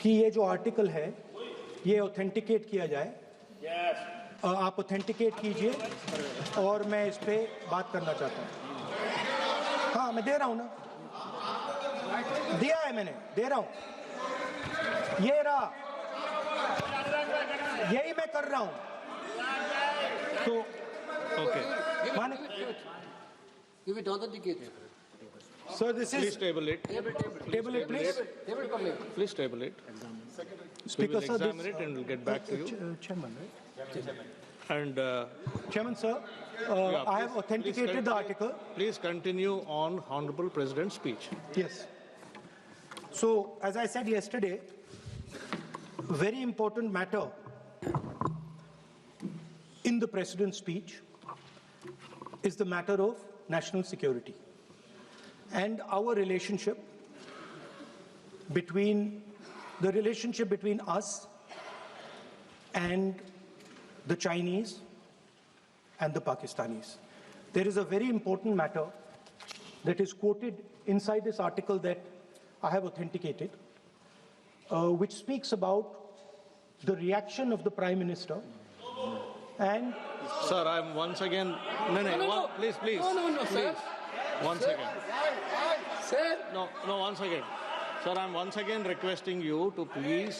कि ये जो आर्टिकल है ये ऑथेंटिकेट किया जाए। आप ऑथेंटिकेट कीजिए और मैं इस पे बात करना चाहता हूँ। हाँ, मैं दे रहा हूँ ना, दिया है मैंने, दे रहा हूँ, ये रहा, यही मैं कर रहा हूँ। तो Okay. Give it authenticated. Sir this Please is table it. table it please. Table public. Please table it. We Speaker will sir, this, examine it and we'll get back to you. Chairman, right? And Chairman sir, I have authenticated the article. Please continue on Honorable President's speech. Yes. So, as I said yesterday, very important matter in the President's speech is the matter of national security and our relationship between us and the Chinese and the Pakistanis. There is a very important matter that is quoted inside this article that I have authenticated, which speaks about the reaction of the Prime Minister and Sir, I'm once again. Please. No, sir. Once again. Sir. No, once again. Sir, I'm once again requesting you to please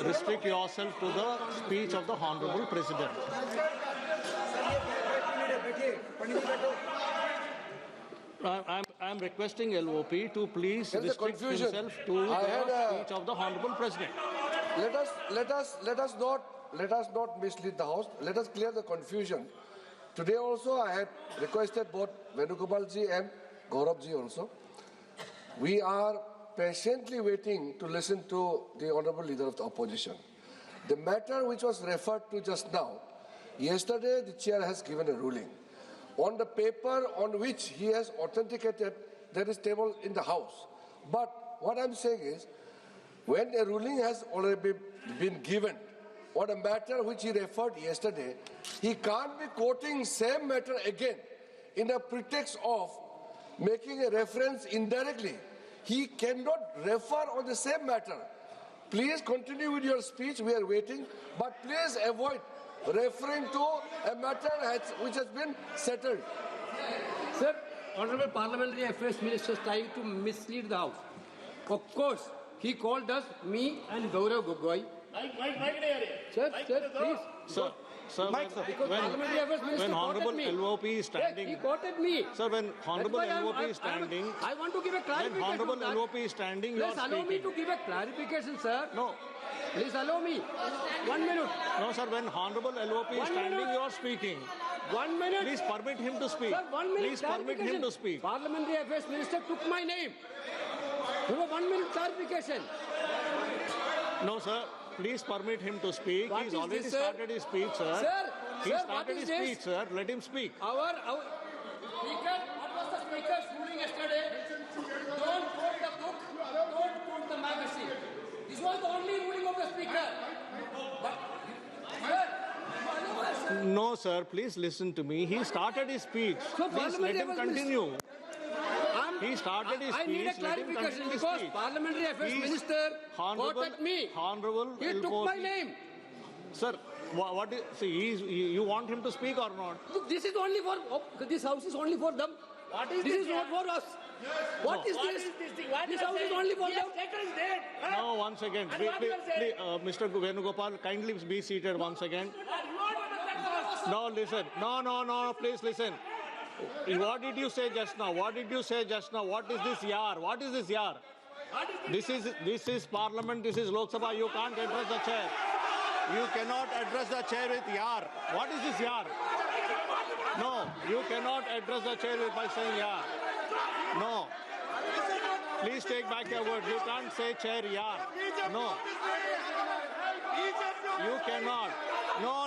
restrict yourself to the speech of the Honorable President. I'm requesting LOP to please There's a restrict confusion. himself to I the had a- speech of the Honorable President. Let us not mislead the House. Let us clear the confusion. Today also I had requested both Venugopal ji and Gaurav ji also. We are patiently waiting to listen to the Honorable Leader of the Opposition. The matter which was referred to just now, yesterday the Chair has given a ruling. On the paper on which he has authenticated, there is table in the House. But what I'm saying is, when a ruling has already been given on a matter which he referred yesterday, he can't be quoting same matter again in a pretext of making a reference indirectly. He cannot refer on the same matter. Please continue with your speech, we are waiting, but please avoid referring to a matter which has been settled. Sir, Honorable Parliamentary Affairs Minister is trying to mislead the House. Of course, he called us, me and Gaurav Gogoi. Sir, please. Sir, Because Parliamentary Affairs Minister when Honorable quoted me. LOP is standing. Yes, he quoted me. Sir, when Honorable That's why LOP is standing. I want to give a clarification. When Honorable on that. LOP is standing, you are Please allow me speaking. to give a clarification, sir. No. Please allow me. 1 minute. No, sir, when Honorable LOP is 1 standing, minute. you are speaking. 1 minute. Please permit him to speak. Sir, 1 minute Please permit him to speak. Parliamentary Affairs Minister took my name. You know, 1 minute clarification. No, sir. Please permit him to speak. What He's is already this, sir? started his speech, sir. He Sir, what started is his this? speech, sir. Let him speak. Our Speaker, what was the Speaker's ruling yesterday? Don't quote the book, don't quote the magazine. This was the only ruling of the Speaker. But, sir, No, sir. Please listen to me. He started his speech. So Please let him continue. He started his I need a speech. Let him clarification continue his because speech. Parliamentary Affairs He's Minister quoted me. Honorable He took LOP. my name. Sir, what is, see, you want him to speak or not? This is only for, this house is only for them. What is This this is not for us. What is What this? is this thing? What This you are house is saying? only for He them. has taken his name. Huh? No, once again. And what you are saying? Mr. Venugopal, kindly be seated once again. You are not the No, listen. No, please listen. What did you say just now? What did you say just now? What is this yar? What is this yar? This is Parliament. This is Lok Sabha. You can't address the chair. You cannot address the chair with yar. What is this yar? No, you cannot address the chair by saying yar. No. Please take back your words. You can't say chair yar. No. You cannot. No.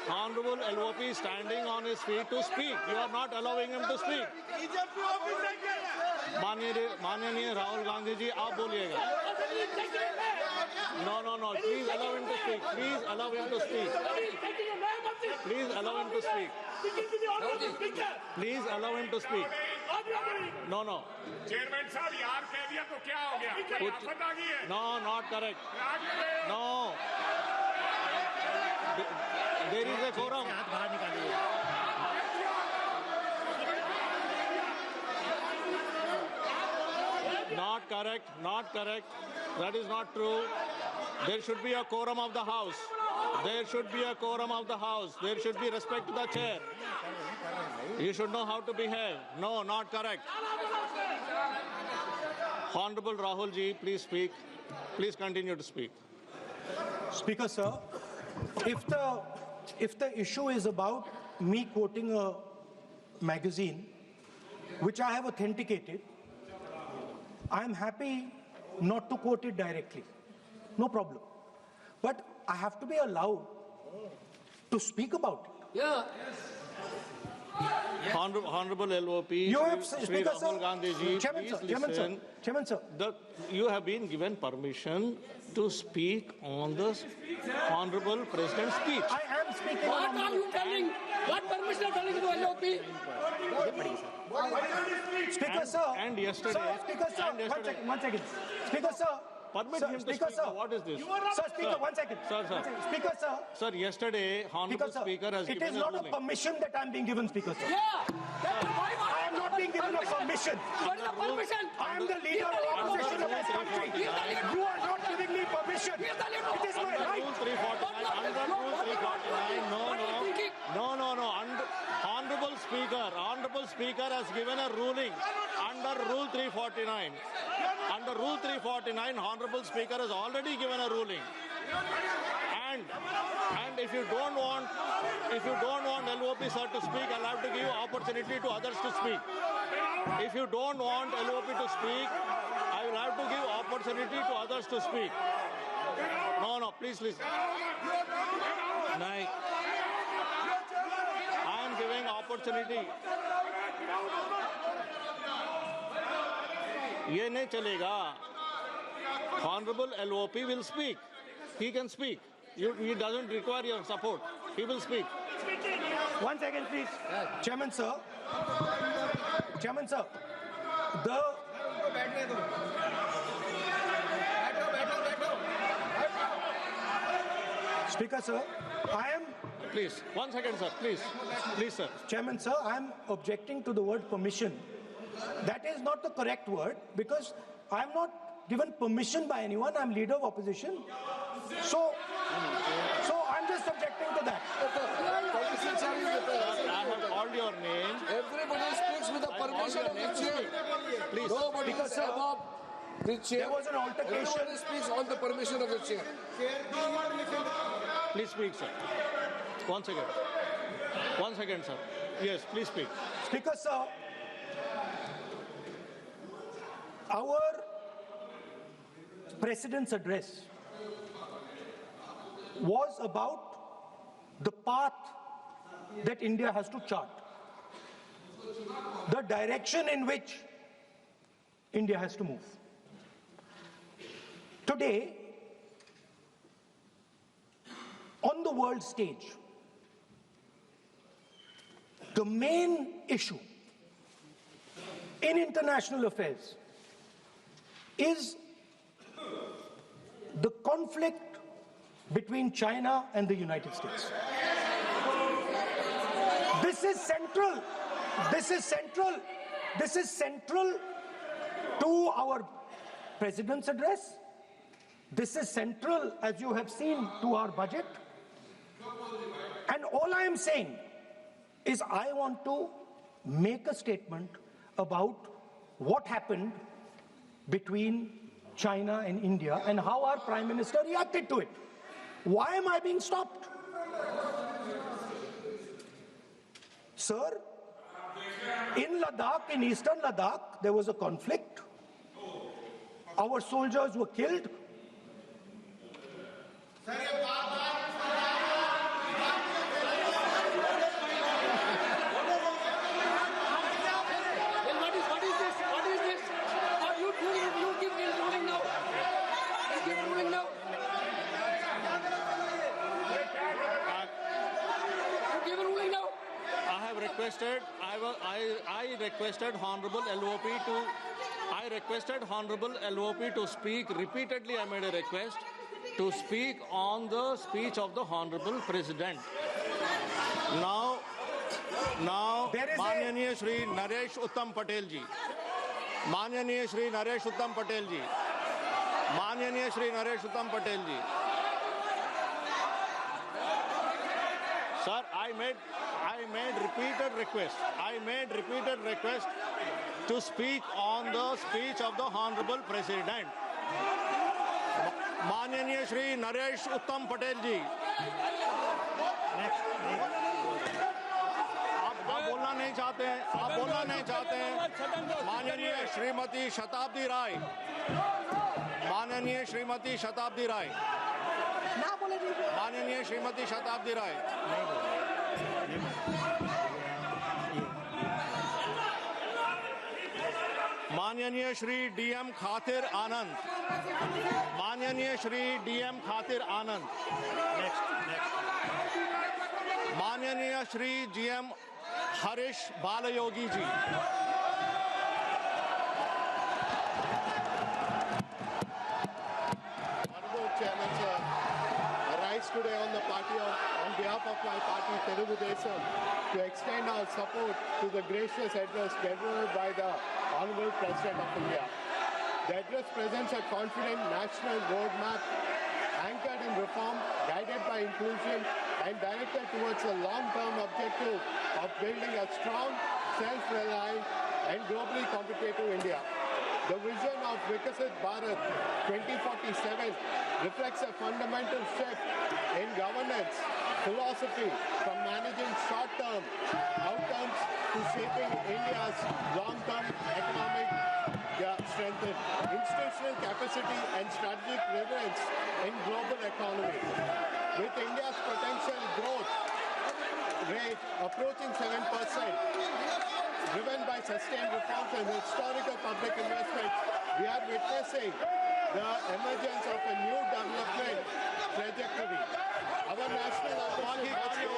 Honorable LOP is standing on his feet to speak. You are not allowing him to speak. माननीय राहुल गांधी जी आप बोलिएगा. No. Please allow him to speak. Please allow him to speak. Please allow him to speak. Please allow him to speak. No, no. Chairman साहब यार कह दिया तो क्या हो गया? कोई आफत आ गई है? No, not correct. राज में रहे हो? No. There is a quorum. Not correct, not correct. That is not true. There should be a quorum of the House. There should be a quorum of the House. There should be respect to the chair. You should know how to behave. No, not correct. Honorable Rahul ji, please speak. Please continue to speak. Speaker, sir, if the issue is about me quoting a magazine, which I have authenticated, I am happy not to quote it directly. No problem. But I have to be allowed to speak about it. Yeah. Honorable LOP, You have, Shri Speaker, Rahul sir. Gandhi ji, Chairman, please sir. Chairman, sir. listen. Chairman, sir. You have been given permission to speak on the Honorable President's speech. I am speaking What on are you telling? What permission are telling to LOP? Speaker, sir. and yesterday- Sir, Speaker, sir. and yesterday- One second. Speaker, sir. Permit Sir, him to Speaker, speak. sir. What is this? Sir, Speaker, Sir. 1 second. Sir, sir. One second. Speaker, sir. Sir, yesterday, Honorable Speaker, sir. Speaker has It given is a not a ruling. permission that I'm being given, Speaker, sir. Yeah. Why I am not being given a permission. What is the permission? I am the leader of opposition of this country. You are not giving me permission. He is the leader of It is my Under right. Rule 349, under Rule 349, What are you thinking? no. Honorable Speaker has given a ruling under Rule 349. Under Rule 349, Honorable Speaker has already given a ruling. And if you don't want LOP sir to speak, I'll have to give you opportunity to others to speak. If you don't want LOP to speak, I will have to give opportunity to others to speak. No, please listen. I am giving opportunity. ये नहीं चलेगा. Honorable LOP will speak. He can speak. He doesn't require your support. He will speak. 1 second, please. Chairman, sir. Chairman, sir. Speaker, sir. I am, Please, 1 second, sir. Please, sir. Chairman, sir, I am objecting to the word permission. That is not the correct word because I am not given permission by anyone. I am leader of opposition. So I'm just objecting to that. Politicians are in the- I have called your name. Everybody speaks with the permission of the chair. Please. Nobody Because, is sir, above the chair. there was an altercation. Everybody speaks on the permission of the chair. Please speak, sir. 1 second. 1 second, sir. Yes, please speak. Speaker, sir, our President's address was about the path that India has to chart, the direction in which India has to move. Today, on the world stage, the main issue in international affairs is the conflict between China and the United States. This is central. This is central. This is central to our President's address. This is central, as you have seen, to our budget. And all I am saying is I want to make a statement about what happened between China and India and how our Prime Minister reacted to it. Why am I being stopped? Sir, in Ladakh, in eastern Ladakh, there was a conflict. Our soldiers were killed. Then what is this? What is this? Are you give a ruling now? You give a ruling now? You give a ruling now? I have requested, I I requested Honorable LOP to speak repeatedly. I made a request to speak on the speech of the Honorable President. Now, There is a- Manyaniya Shri Naresh Uttam Patel ji. Manyaniya Shri Naresh Uttam Patel ji. Manyaniya Shri Naresh Uttam Patel ji. Sir, I made repeated request. I made repeated request to speak on the speech of the Honorable President. Manyaniya Shri Naresh Uttam Patel ji. आप बोलना नहीं चाहते हैं, आप बोलना नहीं चाहते हैं। माननीय श्रीमती शताब्दी राय, माननीय श्रीमती शताब्दी राय, माननीय श्रीमती शताब्दी राय। माननीय श्री डीएम खातिर आनंद, माननीय श्री डीएम खातिर आनंद, माननीय Shri GM Harish Balayogi ji. Honorable Chairman, sir, I rise today on behalf of my party, Telugu Desam, to extend our support to the gracious address delivered by the Honorable President of India. The address presents a confident national roadmap anchored in reform, guided by inclusion, and directed towards the long-term objective of building a strong, self-reliant, and globally competitive India. The vision of Vikasit Bharat 2047 reflects a fundamental shift in governance philosophy from managing short-term outcomes to shaping India's long-term economic strength, institutional capacity, and strategic relevance in global economy. With India's potential growth rate approaching 7%, driven by sustained reforms and historical public investment, we are witnessing the emergence of a new development trajectory. Our national ambition